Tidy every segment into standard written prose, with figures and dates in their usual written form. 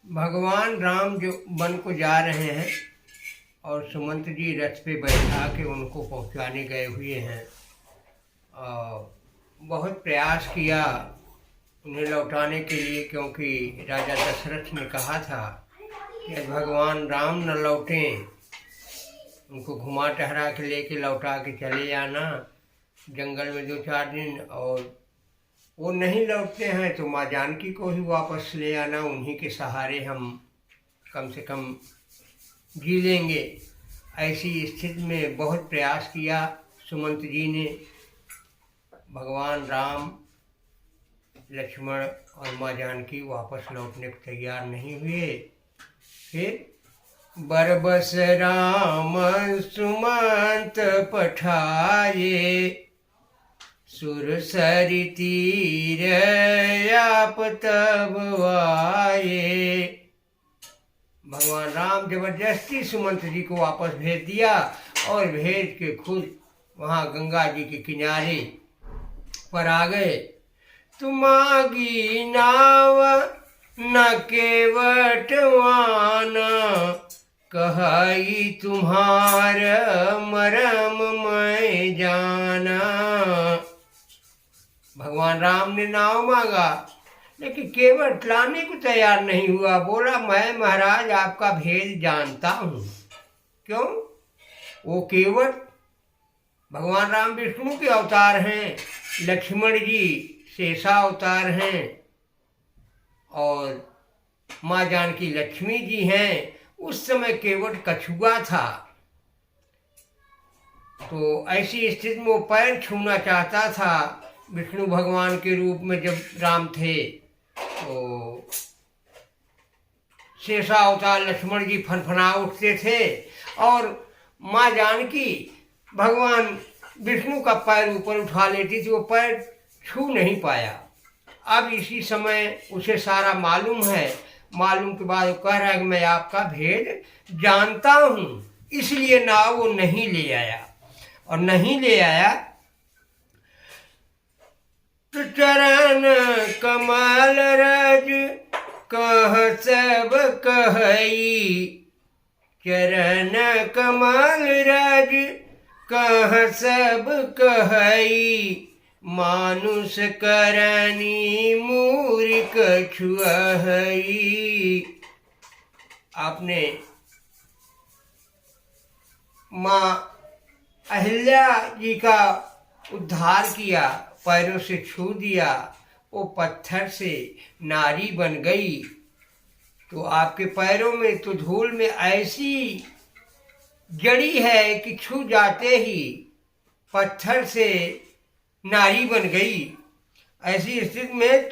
भगवान राम जो वन को जा रहे हैं और सुमंत जी रथ पे बैठा के उनको पहुंचाने गए हुए हैं और बहुत प्रयास किया उन्हें लौटाने के लिए, क्योंकि राजा दशरथ ने कहा था कि यदि भगवान राम न लौटें, उनको घुमा टहरा के लेके लौटा के चले आना जंगल में 2-4 दिन, और वो नहीं लौटते हैं तो माँ जानकी को ही वापस ले आना, उन्हीं के सहारे हम कम से कम जी लेंगे। ऐसी स्थिति में बहुत प्रयास किया सुमंत जी ने। भगवान राम, लक्ष्मण और माँ जानकी वापस लौटने को तैयार नहीं हुए। फिर बरबस राम सुमंत पठाए, सुरसरि तीर आप तब आए। भगवान राम जबरदस्ती सुमंत जी को वापस भेज दिया और भेज के खुद वहाँ गंगा जी के किनारे पर आ गए। तुम्हारी नाव न केवटवाना, कहाई तुम्हार मरम मैं जाना। भगवान राम ने नाव मांगा लेकिन केवट लाने को तैयार नहीं हुआ। बोला, मैं महाराज आपका भेद जानता हूँ। क्यों? वो केवट भगवान राम विष्णु के अवतार हैं, लक्ष्मण जी शेषा अवतार हैं और माँ जानकी लक्ष्मी जी हैं। उस समय केवट कछुआ था, तो ऐसी स्थिति में वो पैर छूना चाहता था विष्णु भगवान के रूप में। जब राम थे तो शेषा अवतार लक्ष्मण जी फनफना उठते थे और माँ जानकी भगवान विष्णु का पैर ऊपर उठा लेती थी, वो पैर छू नहीं पाया। अब इसी समय उसे सारा मालूम है। मालूम के बाद वो कह रहा है कि मैं आपका भेद जानता हूँ, इसलिए नाव वो नहीं ले आया। और नहीं ले आया तो चरण कमल रज कह सब कहई, चरण कमल रज कह सब कहई, मानुष करनी मूर्ख छुअई। आपने माँ अहिल्या जी का उद्धार किया, पैरों से छू दिया, वो पत्थर से नारी बन गई। तो आपके पैरों में तो धूल में ऐसी जड़ी है कि छू जाते ही पत्थर से नारी बन गई। ऐसी स्थिति में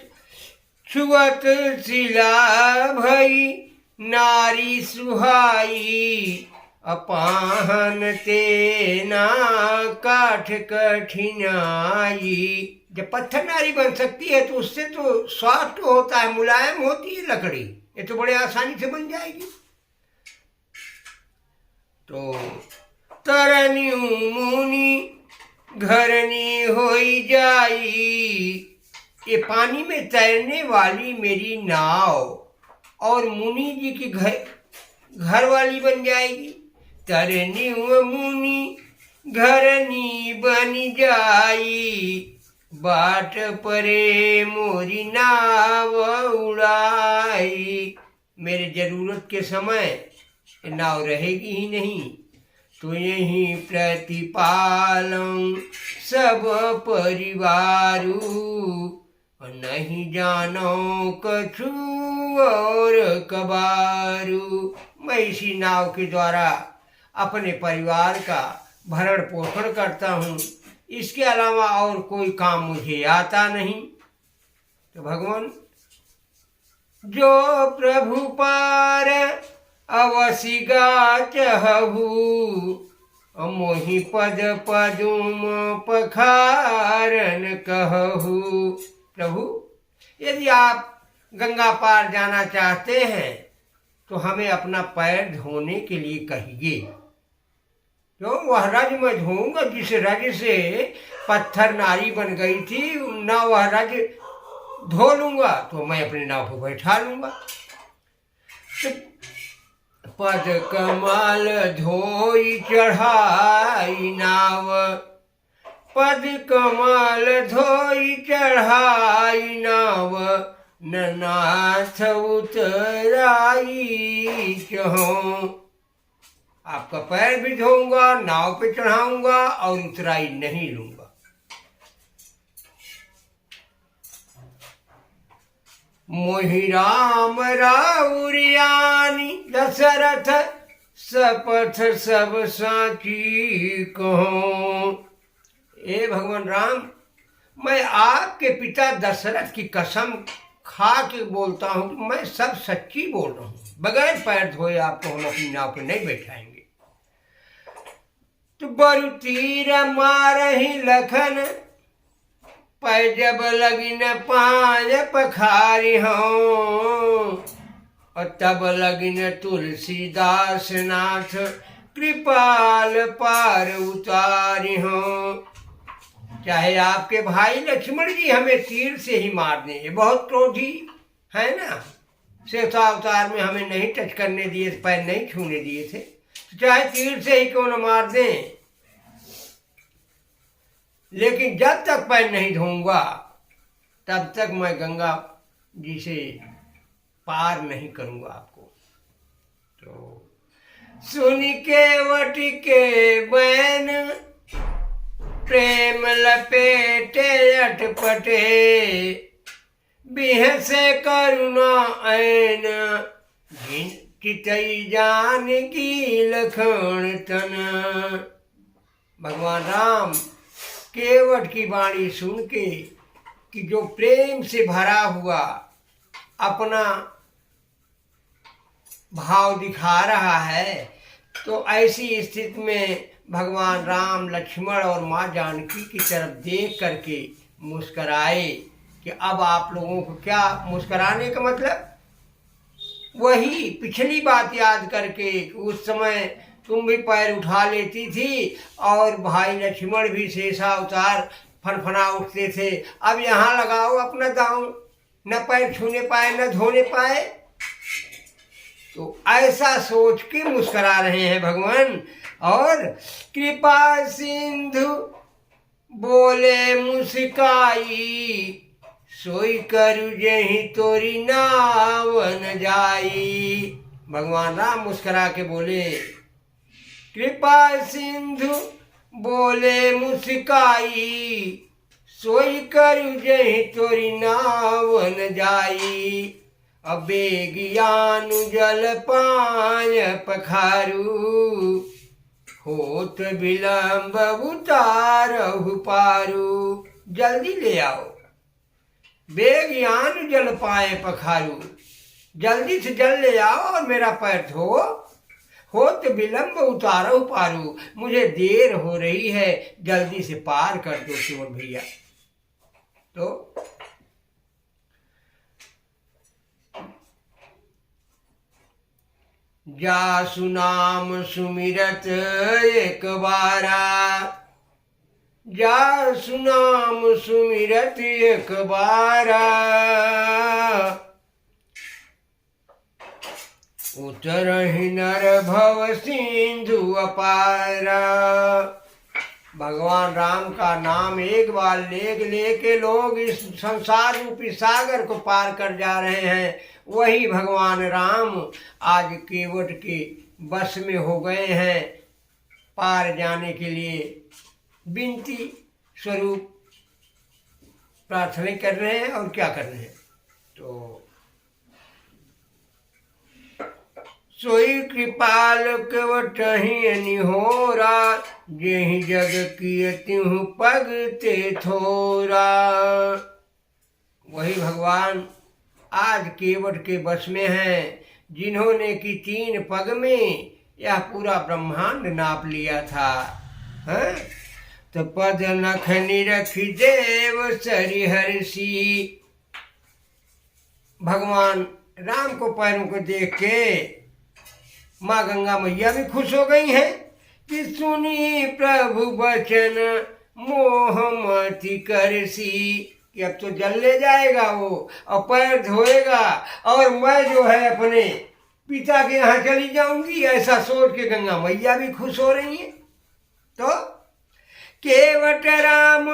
छुअत शिला भई नारी सुहाई, अपाहन तेना काठ कठिनाई। जब पत्थर नारी बन सकती है तो उससे तो सॉफ्ट होता है, मुलायम होती है लकड़ी, ये तो बड़े आसानी से बन जाएगी। तो तरनी मुनि घरनी होई जाई, ये पानी में तैरने वाली मेरी नाव और मुनि जी की घर वाली बन जाएगी। तरनी मुनि घरनी बन जाई, बाट परे मोरी नाव उड़ाई। मेरे जरूरत के समय नाव रहेगी ही नहीं, तो यही प्रतिपालम सब परिवारू, नहीं जानो कछु और कबारू। मैं इसी नाव के द्वारा अपने परिवार का भरण पोषण करता हूँ, इसके अलावा और कोई काम मुझे आता नहीं। तो भगवान जो प्रभु पार अवसिगा चहु, मोहि पद पदुम पखारन कहू। प्रभु, यदि आप गंगा पार जाना चाहते हैं तो हमें अपना पैर धोने के लिए कहिए। क्यों? वह रज मैं धोऊंगा जिस रज से पत्थर नारी बन गई थी, ना वह रज धो लूंगा तो मैं अपने नाव पर बैठा लूंगा। पद कमल धोई चढ़ाई नाव, पद कमल धोई चढ़ाई नाव, ननाथ उतराई चहूं। आपका पैर भी धोऊंगा, नाव पे चढ़ाऊंगा और उतराई नहीं लूंगा। मोहि राम राउरियानी दशरथ शपथ सब साची कहूं। ए भगवान राम, मैं आपके पिता दशरथ की कसम खा के बोलता हूं कि मैं सब सच्ची बोल रहा हूं। बगैर पैर धोए आपको हम अपनी नाव पर नहीं बैठाएंगे। तो बरु तीर मारहि लखन, पै जब लगिन पाय पखारी हूँ। और तब लगिन तुलसीदास नाथ, कृपाल पार उतारी हूँ। चाहे आपके भाई लक्ष्मण जी हमें तीर से ही मार दें, ये बहुत क्रोधी है ना। श्वेतावतार में हमें नहीं टच करने दिए, पैर नहीं छूने दिए थे, तो चाहे तीर से ही क्यों न मार दें, लेकिन जब तक पैर नहीं धोऊंगा तब तक मैं गंगा जी से पार नहीं करूंगा आपको। तो सुन के वट के बैन, प्रेम लपेटे अटपटे, बिहसे करुणा ऐन, चितई जान की लखन तन। भगवान राम केवट की वाणी सुन के कि जो प्रेम से भरा हुआ अपना भाव दिखा रहा है, तो ऐसी स्थिति में भगवान राम लक्ष्मण और माँ जानकी की तरफ देख करके मुस्कराए कि अब आप लोगों को क्या, मुस्कराने का मतलब वही पिछली बात याद करके उस समय तुम भी पैर उठा लेती थी और भाई लक्ष्मण भी शेषावतार फनफना उठते थे। अब यहाँ लगाओ अपना दांव, न पैर छूने पाए न धोने पाए। तो ऐसा सोच के मुस्करा रहे हैं भगवान। और कृपा सिंधु बोले मुस्काई, सोई करु जही तोरी नाव न जाई। भगवान राम मुस्करा के बोले, कृपा सिंधु बोले मुस्काई, सोई करु जही तोरी नाव न जाई। अबे ज्ञानु जल पाय पखारू, होत विलंब उतारहु पारू। जल्दी ले आओ, बेज्ञान जल पाए पखारू, जल्दी से जल ले आओ और मेरा पैर धो। होत विलंब उतारहु पारू, मुझे देर हो रही है, जल्दी से पार कर दो चोर भैया। तो जासु नाम सुमिरत एक बारा, जासु नाम सुमिरत एक बारा, उतरहि नर भव सिंधु अपारा। भगवान राम का नाम एक बार लेके लोग इस संसार रूपी सागर को पार कर जा रहे हैं। वही भगवान राम आज केवट के बस में हो गए हैं। पार जाने के लिए विनती स्वरूप प्रार्थना कर रहे हैं और क्या कर रहे हैं। तो सोई कृपाल केवटहि अनिहोरा, जेहि जग किए तिहु पग ते थोरा। वही भगवान आज केवट के बस में हैं, जिन्होंने कि 3 पग में यह पूरा ब्रह्मांड नाप लिया था। हैं? तो पद नख निरखि देव सरिहर्षि। भगवान राम को पैरों को देख के माँ गंगा मैया भी खुश हो गई हैं कि सुनी प्रभु वचन मोह मति करसी, कि अब तो जल ले जाएगा वो और पैर धोएगा और मैं जो है अपने पिता के यहाँ चली जाऊंगी, ऐसा सोच के गंगा मैया भी खुश हो रही है। तो केवट राम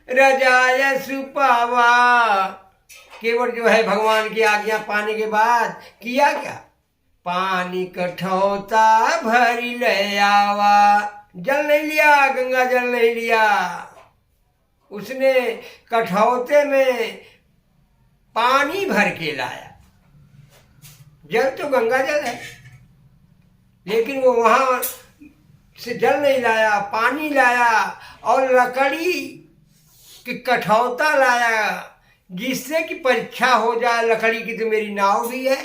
रजाय सुपावा, केवट जो है भगवान की आज्ञा पाने के बाद किया क्या, पानी कठौता भरी ले आवा। जल नहीं लिया, गंगा जल नहीं लिया, उसने कठौते में पानी भर के लाया। जल तो गंगा जल है, लेकिन वो वहां से जल नहीं लाया, पानी लाया और लकड़ी की कठौता लाया, जिससे कि परीक्षा हो जाए। लकड़ी की तो मेरी नाव भी है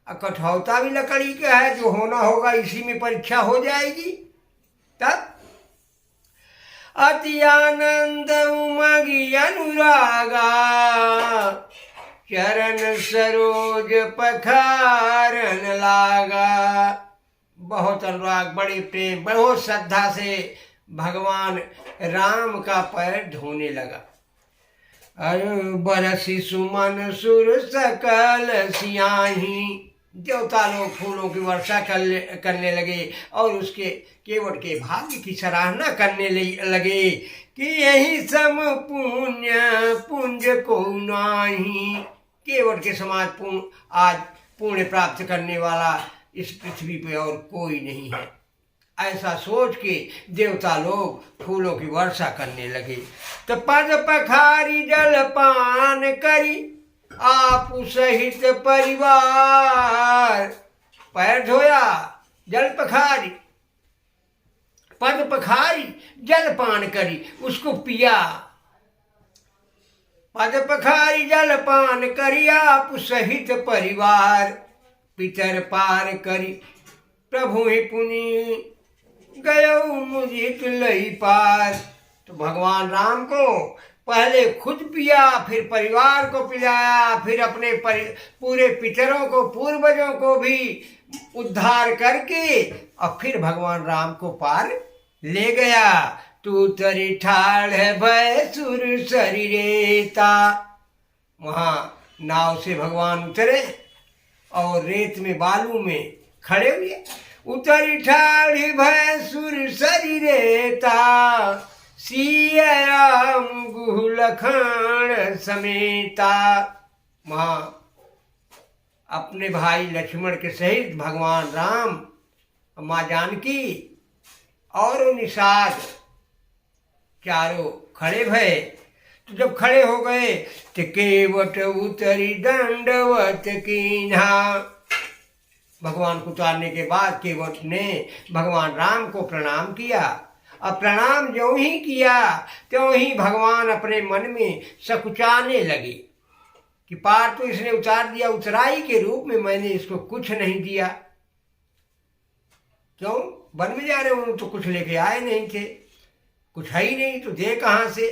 और कठौता भी लकड़ी का है, जो होना होगा इसी में परीक्षा हो जाएगी। तब अति आनंद उमगी अनुरागा, चरण सरोज पखारन लागा। बहुत अनुराग, बड़े प्रेम, बहुत श्रद्धा से भगवान राम का पैर धोने लगा। अरे बरसी सुमन सुर सकल सियाही, देवता लोग फूलों की वर्षा करने लगे और उसके केवट के भाग्य की सराहना करने लगे कि यही सम पुण्य पुंज को नाही। केवट के समाज आज पुण्य प्राप्त करने वाला इस पृथ्वी पे और कोई नहीं है। ऐसा सोच के देवता लोग फूलों की वर्षा करने लगे। तो पद पखारी जल पान करी आप सहित परिवार, पैर धोया, जल पखारी, पद पखारी, जल पान करी, उसको पिया। पद पखारी जल पान करी आप सहित परिवार, पितर पार करी प्रभु ही पुनि गयो मुझित लई पार। तो भगवान राम को पहले खुद पिया, फिर परिवार को पिलाया, फिर अपने पूरे पितरों को, पूर्वजों को भी उद्धार करके और फिर भगवान राम को पार ले गया। तू तरी ठाड़ है भय सुर शरीरेता, वहां नाव से भगवान उतरे और रेत में, बालू में खड़े हुए। उतरी ठाड़ भय सुर शरीरेता, सियाराम गुह लखन समेता। वहां अपने भाई लक्ष्मण के सहित भगवान राम, माँ जानकी और निषाद चारों खड़े भये। तो जब खड़े हो गए तो केवट उतरी दंडवत कीन्हा, भगवान को उतारने के बाद केवट ने भगवान राम को प्रणाम किया। अब प्रणाम ज्यों ही किया त्यों ही भगवान अपने मन में सकुचाने लगे कि पार तो इसने उतार दिया, उतराई के रूप में मैंने इसको कुछ नहीं दिया। क्यों, वन में जा रहे हो तो कुछ लेके आए नहीं थे, कुछ है ही नहीं तो दे कहाँ से।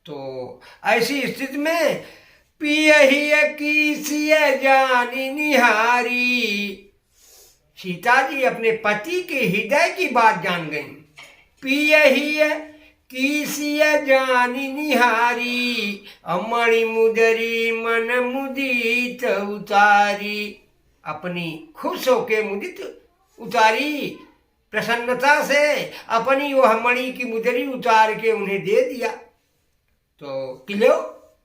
तो ऐसी स्थिति में पियहि कीसिय जानी निहारी, सीता जी अपने पति के हृदय की बात जान गई। पियहि कीसिय जानी निहारी, मणि मुदरी मन मुदित उतारी। अपनी खुश होके मुदित उतारी, प्रसन्नता से अपनी वह मणि की मुदरी उतार के उन्हें दे दिया। तो कि लो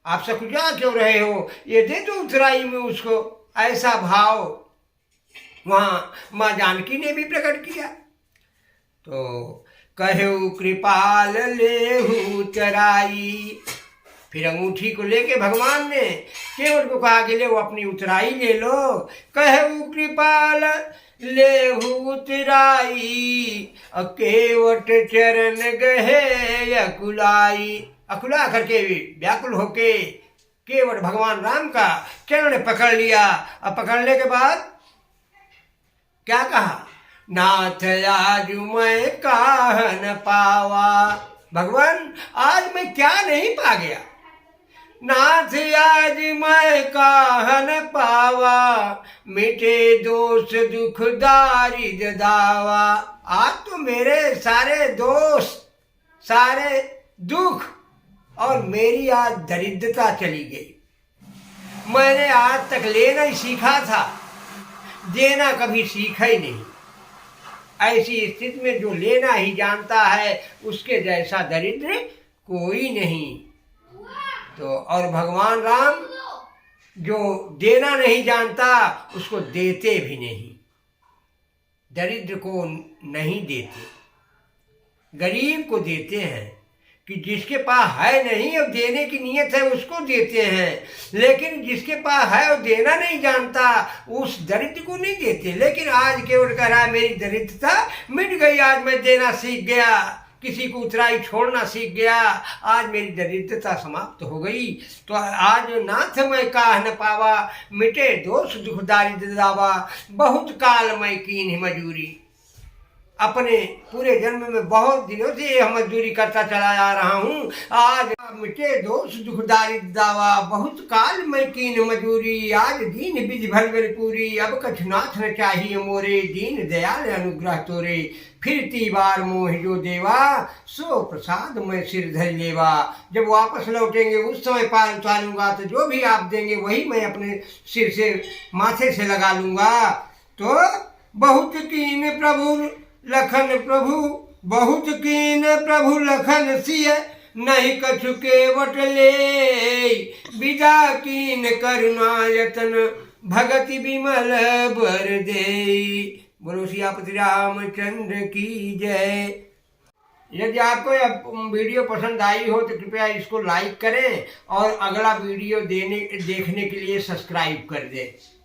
आप सकुचा क्यों रहे हो, ये दे दो उतराई में उसको। ऐसा भाव वहां माँ जानकी ने भी प्रकट किया। तो कहो कृपाल लेहु उतराई, फिर अंगूठी को लेके भगवान ने केवट को कहा कि ले वो अपनी उतराई ले लो। कहो कृपाल लेहु उतराई, केवट चरण गहे अकुलाई। अकुला करके व्याकुल होके केवट भगवान राम का चरण पकड़ लिया। अब पकड़ने के बाद क्या कहा, नाथ आज मैं काह न पावा। भगवान आज मैं क्या नहीं पा गया, नाथ आज मैं काह न पावा। मिटे दोष दुख दारिद दावा, आज तो मेरे सारे दोष, सारे दुख और मेरी आज दरिद्रता चली गई। मैंने आज तक लेना ही सीखा था, देना कभी सीखा ही नहीं। ऐसी स्थिति में जो लेना ही जानता है उसके जैसा दरिद्र कोई नहीं। तो और भगवान राम जो देना नहीं जानता उसको देते भी नहीं, दरिद्र को नहीं देते, गरीब को देते हैं। कि जिसके पास है नहीं और देने की नीयत है उसको देते हैं, लेकिन जिसके पास है और देना नहीं जानता उस दरिद्र को नहीं देते। लेकिन आज केवल कह रहा है मेरी दरिद्रता मिट गई, आज मैं देना सीख गया, किसी को उतराई छोड़ना सीख गया, आज मेरी दरिद्रता समाप्त हो गई। तो आज नाथ मैं काह न पावा, मिटे दोष दुख दारिद्र दावा, बहुत काल मैं कीन्ह मजूरी। अपने पूरे जन्म में बहुत दिनों से यह मजदूरी करता चला आ रहा हूँ, आज मिटे दोष दुख दारिद्र दावा, बहुत काल मैं कीन मजूरी, आज दीन बिज भर पूरी, अब कछ नाथ न चाहिए मोरे, दीन दयाल अनुग्रह तोरे, फिरती बार मोह जो देवा, सो प्रसाद मैं सिर धर लेवा। जब वापस लौटेंगे उस समय पार उतारूंगा तो जो भी आप देंगे वही मैं अपने सिर से माथे से लगा लूंगा। तो बहुत कीन प्रभु लखन प्रभु, बहुत कीन प्रभु लखन सिय, नहीं कछु केवट ले, विदा कीन करुणा यतन, भगति विमल बर दे। बोलो सियापति रामचंद्र की जय। यदि आपको यह वीडियो पसंद आई हो तो कृपया इसको लाइक करें और अगला वीडियो देखने के लिए सब्सक्राइब कर दें।